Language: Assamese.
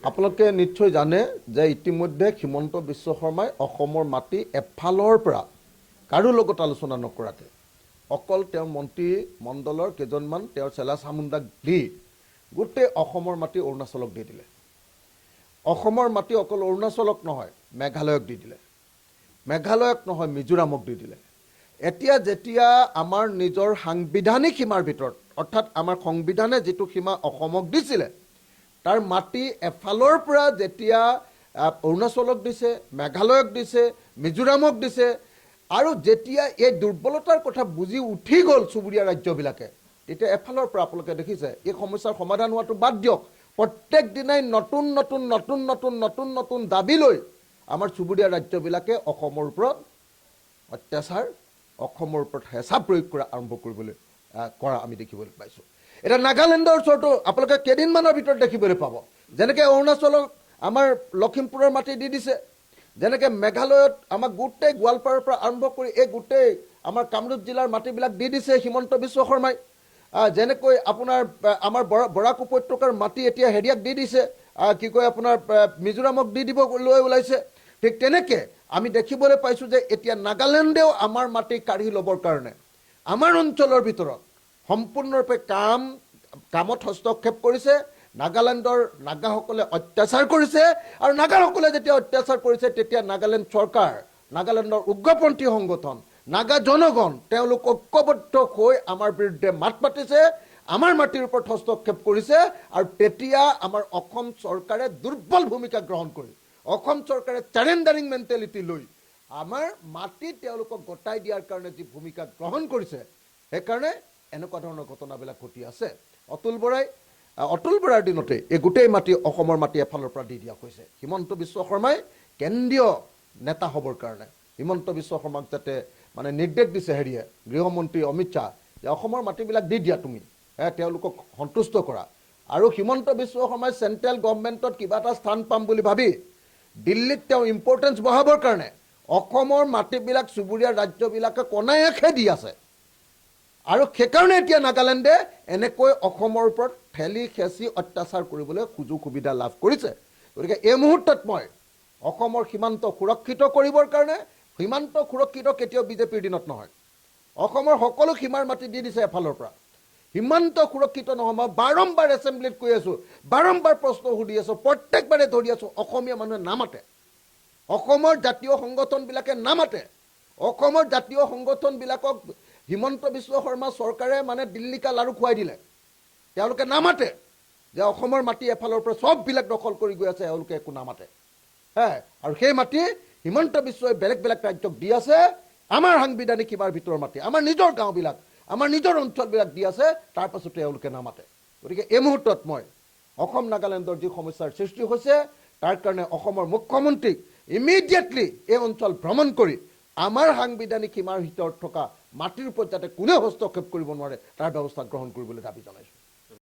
আপোনালোকে নিশ্চয় জানে যে ইতিমধ্যে হিমন্ত বিশ্ব শৰ্মাই অসমৰ মাটি এফালৰ পৰা কাৰো লগত আলোচনা নকৰাকৈ অকল তেওঁৰ মন্ত্ৰী মণ্ডলৰ কেইজনমান তেওঁৰ চেলা চামুণ্ডাক দি গোটেই অসমৰ মাটি অৰুণাচলক দি দিলে। অসমৰ মাটি অকল অৰুণাচলক নহয়, মেঘালয়ক দি দিলে, মেঘালয়ক নহয় মিজোৰামক দি দিলে। এতিয়া যেতিয়া আমাৰ নিজৰ সাংবিধানিক সীমাৰ ভিতৰত অৰ্থাৎ আমাৰ সংবিধানে যিটো সীমা অসমক দিছিলে তাৰ মাটি এফালৰ পৰা যেতিয়া অৰুণাচলক দিছে, মেঘালয়ক দিছে, মিজোৰামক দিছে আৰু যেতিয়া এই দুৰ্বলতাৰ কথা বুজি উঠি গ'ল চুবুৰীয়া ৰাজ্যবিলাকে, তেতিয়া এফালৰ পৰা আপোনালোকে দেখিছে এই সমস্যাৰ সমাধান হোৱাটো বাদ দিয়ক, প্ৰত্যেক দিনাই নতুন নতুন নতুন নতুন নতুন নতুন দাবী লৈ আমাৰ চুবুৰীয়া ৰাজ্যবিলাকে অসমৰ ওপৰত অত্যাচাৰ, অসমৰ ওপৰত হেঁচা প্ৰয়োগ কৰা আৰম্ভ কৰা আমি দেখিবলৈ পাইছোঁ। এতিয়া নাগালেণ্ডৰ ওচৰতো আপোনালোকে কেইদিনমানৰ ভিতৰত দেখিবলৈ পাব, যেনেকৈ অৰুণাচলক আমাৰ লখিমপুৰৰ মাটি দি দিছে, যেনেকৈ মেঘালয়ত আমাক গোটেই গোৱালপাৰাৰ পৰা আৰম্ভ কৰি এই গোটেই আমাৰ কামৰূপ জিলাৰ মাটিবিলাক দি দিছে হিমন্ত বিশ্ব শৰ্মাই, যেনেকৈ আপোনাৰ আমাৰ বৰাক উপত্যকাৰ মাটি এতিয়া হেৰিয়াক দি দিছে, কি কয় আপোনাৰ মিজোৰামক দি দিব লৈ ওলাইছে। ঠিক তেনেকৈ আমি দেখিবলৈ পাইছোঁ যে এতিয়া নাগালেণ্ডেও আমাৰ মাটি কাঢ়ি ল'বৰ কাৰণে আমাৰ অঞ্চলৰ ভিতৰত সম্পূৰ্ণৰূপে কামত হস্তক্ষেপ কৰিছে। নাগালেণ্ডৰ নাগাসকলে অত্যাচাৰ কৰিছে আৰু নাগাসকলে যেতিয়া অত্যাচাৰ কৰিছে তেতিয়া নাগালেণ্ড চৰকাৰ, নাগালেণ্ডৰ উগ্ৰপন্থী সংগঠন, নাগা জনগণ তেওঁলোক ঐক্যবদ্ধ হৈ আমাৰ বিৰুদ্ধে মাত মাতিছে, আমাৰ মাটিৰ ওপৰত হস্তক্ষেপ কৰিছে আৰু তেতিয়া আমাৰ অসম চৰকাৰে দুৰ্বল ভূমিকা গ্ৰহণ কৰি অসম চৰকাৰে চাৰেণ্ডাৰিং মেণ্টেলিটি লৈ আমাৰ মাটি তেওঁলোকক গতাই দিয়াৰ কাৰণে যি ভূমিকা গ্ৰহণ কৰিছে, সেইকাৰণে এনেকুৱা ধৰণৰ ঘটনাবিলাক ঘটি আছে। অতুল বৰাৰ দিনতে এই গোটেই মাটি অসমৰ মাটি এফালৰ পৰা দি দিয়া হৈছে। হিমন্ত বিশ্ব শৰ্মাই কেন্দ্ৰীয় নেতা হ'বৰ কাৰণে হিমন্ত বিশ্ব শৰ্মাক যাতে মানে নিৰ্দেশ দিছে হেৰিয়ে গৃহমন্ত্ৰী অমিত শ্বাহ যে অসমৰ মাটিবিলাক দি দিয়া তুমি, তেওঁলোকক সন্তুষ্ট কৰা। আৰু হিমন্ত বিশ্ব শৰ্মাই চেণ্ট্ৰেল গভৰ্ণমেণ্টত কিবা এটা স্থান পাম বুলি ভাবি দিল্লীত তেওঁ ইম্পৰ্টেঞ্চ বঢ়াবৰ কাৰণে অসমৰ মাটিবিলাক চুবুৰীয়া ৰাজ্যবিলাকে কণায়াসে দি আছে। আৰু সেইকাৰণে এতিয়া নাগালেণ্ডে এনেকৈ অসমৰ ওপৰত ঠেলি খেঁচি অত্যাচাৰ কৰিবলৈ সুযোগ সুবিধা লাভ কৰিছে। গতিকে এই মুহূৰ্তত মই অসমৰ সীমান্ত সুৰক্ষিত কৰিবৰ কাৰণে, সীমান্ত সুৰক্ষিত কেতিয়াও বিজেপিৰ দিনত নহয়, অসমৰ সকলো সীমাৰ মাটি দি দিছে এফালৰ পৰা, সীমান্ত সুৰক্ষিত নহয়। মই বাৰম্বাৰ এছেম্বলিত কৈ আছোঁ, বাৰম্বাৰ প্ৰশ্ন সুধি আছোঁ, প্ৰত্যেকবাৰে ধৰি আছোঁ, অসমীয়া মানুহে নামাতে, অসমৰ জাতীয় সংগঠনবিলাকে নামাতে, অসমৰ জাতীয় সংগঠনবিলাকক হিমন্ত বিশ্ব শৰ্মা চৰকাৰে মানে দিল্লীকা লাৰু খুৱাই দিলে, তেওঁলোকে নামাতে যে অসমৰ মাটি এফালৰ পৰা চববিলাক দখল কৰি গৈ আছে, এওঁলোকে একো নামাতে। আৰু সেই মাটি হিমন্ত বিশ্বই বেলেগ বেলেগ ৰাজ্যক দি আছে, আমাৰ সাংবিধানিক সীমাৰ ভিতৰৰ মাটি আমাৰ নিজৰ গাঁওবিলাক আমাৰ নিজৰ অঞ্চলবিলাক দি আছে, তাৰ পাছতো এওঁলোকে নামাতে। গতিকে এই মুহূৰ্তত মই অসম নাগালেণ্ডৰ যি সমস্যাৰ সৃষ্টি হৈছে তাৰ কাৰণে অসমৰ মুখ্যমন্ত্ৰীক ইমিডিয়েটলি এই অঞ্চল ভ্ৰমণ কৰি আমাৰ সাংবিধানিক সীমাৰ ভিতৰত থকা মাটিৰ ওপৰত যাতে কোনেও হস্তক্ষেপ কৰিব নোৱাৰে তাৰ ব্যৱস্থা গ্ৰহণ কৰিবলৈ দাবী জনাইছোঁ।